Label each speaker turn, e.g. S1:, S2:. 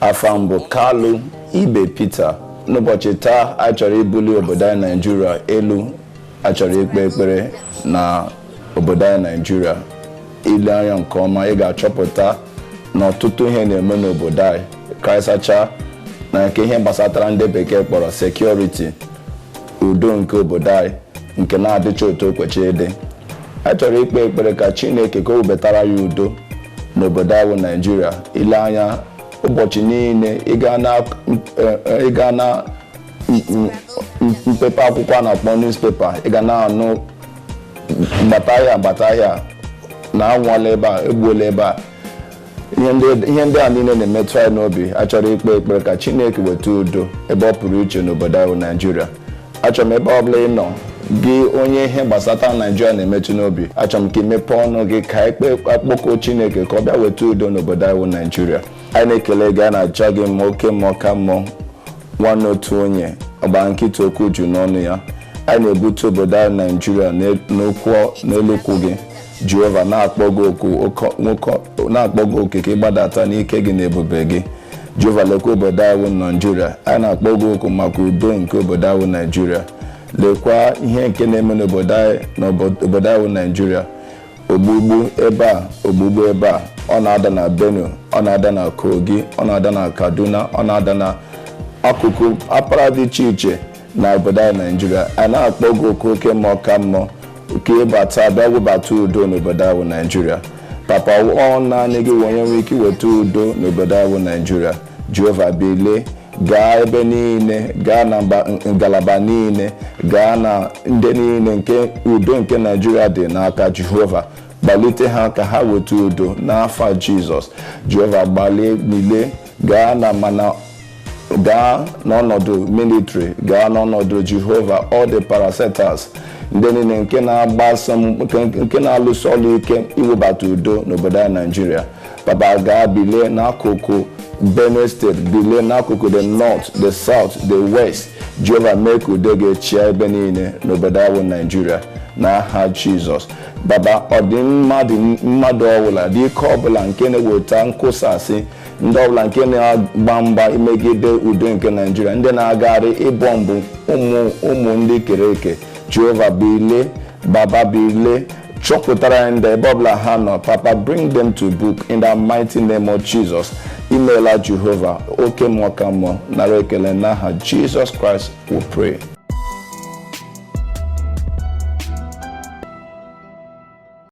S1: Afambo Kalu Ibe Peter. N'ụbọchị taa achọrọ ibuli obodo anyị Nigeria elu, achọrọ ikpe ekpere na obodo anyị Nigeria. Ile anya nke ọma ị ga-achọpụta na ọtụtụ ihe na-eme n'obodo anyị karịsịa na nke ihe gbasatara ndị bekee kpọrọ security, udo nke obodo anyị nke na-adịcha otu o kwesịrị ịdị. Achọrọ ikpe ekpere ka Chineke ka o wetara ya udo n'obodo anyị Nigeria. Ile anya ụbọchị niile ị ga na mpepe akwụkwọ na-akpọ newspaper, ị ga na-anụ gbata ahịa na anwụọla ebe a, egbuola ebe a. Ihe ndị a niile na-emetụ anyị n'obi. Achọrọ ikpe ekpere ka Chineke weta udo ebe ọ pụrụ iche n'obodo anyị Nigeria. Achọrọ m ebe ọ bụla ị nọ, gị onye ihe gbasata Nigeria na-emetụ n'obi, achọrọ m ka imepe ọnụ gị ka akpọkọ Chineke ka ọ bịa weta udo n'obodo anyị Nigeria. Anyị na-ekele gị, a na-acha gị ma oke ma ọka mmụọ, nwanne otu onye ọgba nkịta okwu ju n'ọnụ ya. Anyị na-ebute obodo anyị Nigeria n'elu okwu gị Jehova, na-akpọ gị oku ka ịgbadata n'ike gị na ebube gị. Jehova, lekwa obodo anyị Nigeria. Anyị na-akpọ gị oku maka udo nke obodo anyị Nigeria. Lekwa ihe nke na-eme n'obodo anyị Nigeria. Ogbugbu ebe a, ọ na-ada na Benue, ọ na-ada na Kogi, ọ na-ada na Kaduna, ọ na-ada na akụkụ apara dị iche iche na obodo anyị Nigeria. Anyị na-akpọ gị oku oke ma ọka mmụọ ka ịbata bịa webata udo n'obodo anyị Nigeria. Papa, ọ naanị gị onye nwere ike iweta udo n'obodo anyị Nigeria. Jehova, bilie gaa ebe niile, gaa na ngalaba niile, gaa na ndị niile nke udo nke Nigeria dị n'aka. Jehova, gbalite ha ka ha weta udo n'afa Jizọs. Jehova, gbalie niile, gaa n'ọnọdụ military, gaa n'ọnọdụ Jehova, all the parastatals, ndị niile nke na-alụso ọlụ ike iwebata udo n'obodo anyị Nigeria. Papa, gaa bilie n'akụkụ Benue State, bilie n'akụkụ the North, the South, the West. Jehova, mee ka udo ga-echia ebe niile n'obodo anyị Nigeria n'aha Jizọs. Baba, ọ dị mmadụ ọbụla dị ike ọbụla nke na-eweta nkụsasị, ndị ọbụla nke na-agba mgba imegide udo nke Nigeria, ndị na-agagharị ịbọmbụ ụmụ ndị kere eke. Jehova, bilie, Baba, bilie, chọpụtara ndị ebe ọbụla ha nọ. Papa, bring them to book in the mighty name of Jesus. Imeela Jehova, oke mmụọ ka mmụọ, nara ekele n'aha Jesus Christ we pray.